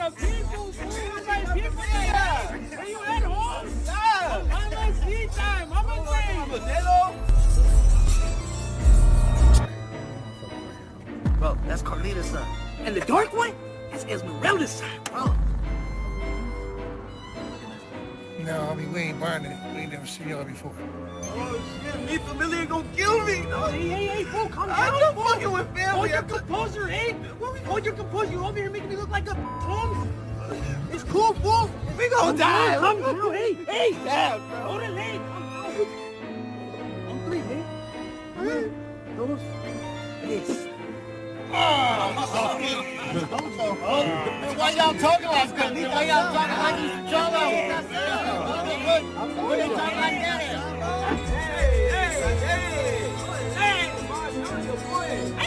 the people, fool. My people. Are you at home? Yeah. Mamacita, mamacita. Bro, that's Carlita's son. And the dark one? That's Esmeralda's son, bro. No, I mean, we ain't buying it. We ain't never seen y'all before. Oh, shit, me familiar gonna kill me, dog. Hey, fool, calm down. I'm not fucking with family. Hold your composure, eh? Hold your composure. You over here making me look like a Holmes? It's cool, fool. We gonna die. Calm down, hey. Damn, bro. Hold it, hey. Calm down. On three, hey. Uno, dos, tres. Why y'all talking like that? Why y'all talking like you Cholo? What they talking like that? Hey.